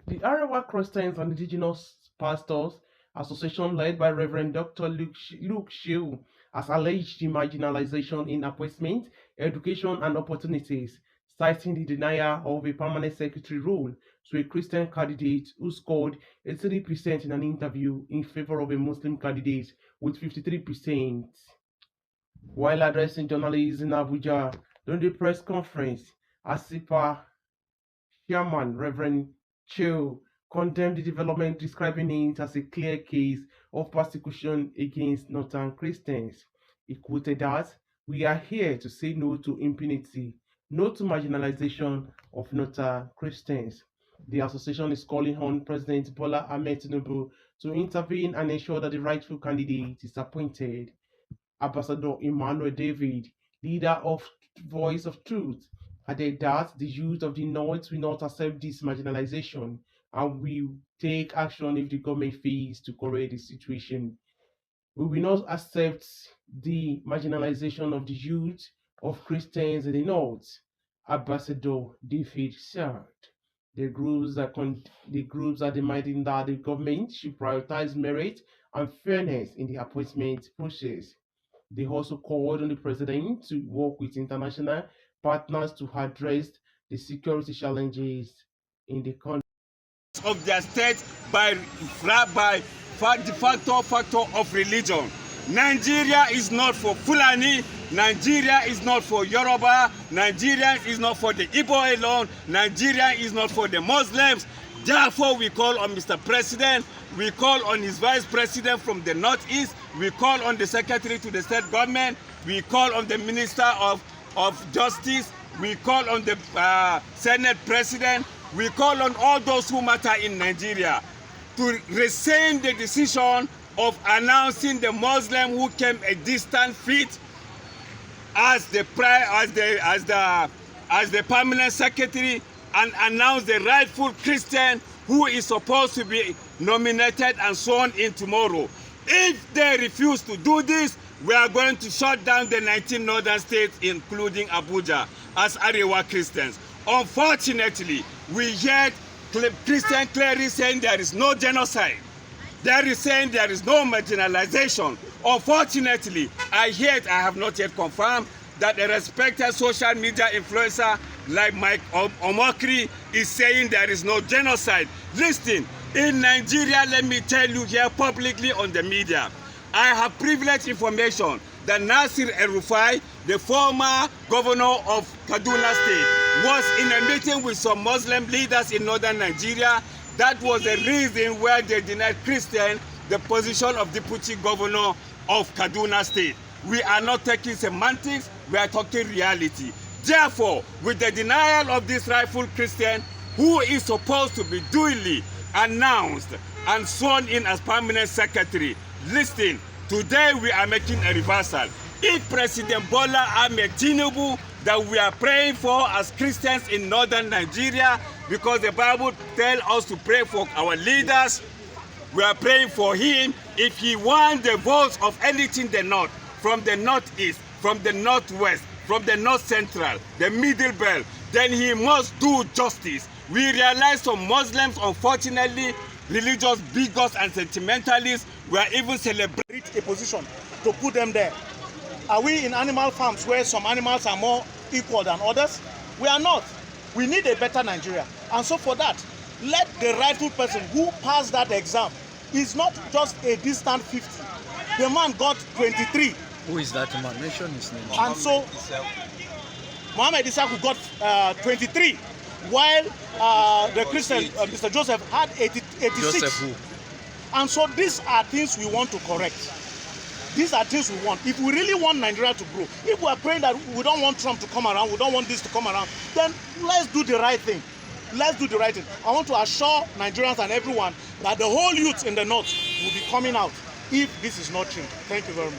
The Arewa Christians and Indigenous Pastors Association, led by Reverend Dr. Luke Shiu, has alleged the marginalization in appointment, education, and opportunities, citing the denial of a permanent secretary role to a Christian candidate who scored 83% in an interview in favor of a Muslim candidate with 53%. While addressing journalists in Abuja during the press conference, ASIPA Chairman Reverend Cho condemned the development, describing it as a clear case of persecution against Northern Christians. He quoted that, "We are here to say no to impunity, no to marginalization of Northern Christians." The association is calling on President Bola Ahmed Tinubu to intervene and ensure that the rightful candidate is appointed. Ambassador Emmanuel David, leader of Voice of Truth, added that the youth of the North will not accept this marginalization and will take action if the government fails to correct the situation. We will not accept the marginalization of the youth of Christians in the North, Ambassador David said. The groups are demanding that the government should prioritize merit and fairness in the appointment process. They also called on the president to work with international partners to address the security challenges in the country. Of their state by the factor of religion. Nigeria is not for Fulani, Nigeria is not for Yoruba, Nigeria is not for the Igbo alone, Nigeria is not for the Muslims. Therefore, we call on Mr. President, we call on his Vice President from the Northeast, we call on the Secretary to the State Government, we call on the Minister of Justice, we call on the Senate President, we call on all those who matter in Nigeria to rescind the decision of announcing the Muslim who came a distant feat as the permanent secretary, and announce the rightful Christian who is supposed to be nominated and sworn in tomorrow. If they refuse to do this, we are going to shut down the 19 northern states, including Abuja, as Arewa Christians. Unfortunately, we heard Christian clerics saying there is no genocide. There is saying there is no marginalization. Unfortunately, I have not yet confirmed that a respected social media influencer like Mike Omokri is saying there is no genocide. Listen, in Nigeria, let me tell you here publicly on the media, I have privileged information that Nasir El-Rufai, the former governor of Kaduna State, was in a meeting with some Muslim leaders in northern Nigeria. That was the reason why they denied Christian the position of deputy governor of Kaduna State. We are not taking semantics, we are talking reality. Therefore, with the denial of this rightful Christian, who is supposed to be duly announced and sworn in as permanent secretary, listen, today we are making a reversal. If President Bola Ahmed Tinubu, that we are praying for as Christians in northern Nigeria, because the Bible tells us to pray for our leaders, we are praying for him. If he wants the votes of anything in the north, from the northeast, from the northwest, from the north central, the middle belt, then he must do justice. We realize some Muslims, unfortunately, religious bigots and sentimentalists, were even celebrating a position to put them there. Are we in animal farms where some animals are more equal than others? We are not. We need a better Nigeria. And so for that, let the rightful person who passed that exam is not just a distant 50. The man got 23. Who is that man? Mention his name. And so Mohammed Isaku got 23, while the Christian, Mr. Joseph, had 86. Joseph who? And so these are things we want to correct. These are things we want. If we really want Nigeria to grow, if we are praying that we don't want Trump to come around, we don't want this to come around, then let's do the right thing. Let's do the right thing. I want to assure Nigerians and everyone that the whole youth in the north will be coming out if this is not true. Thank you very much.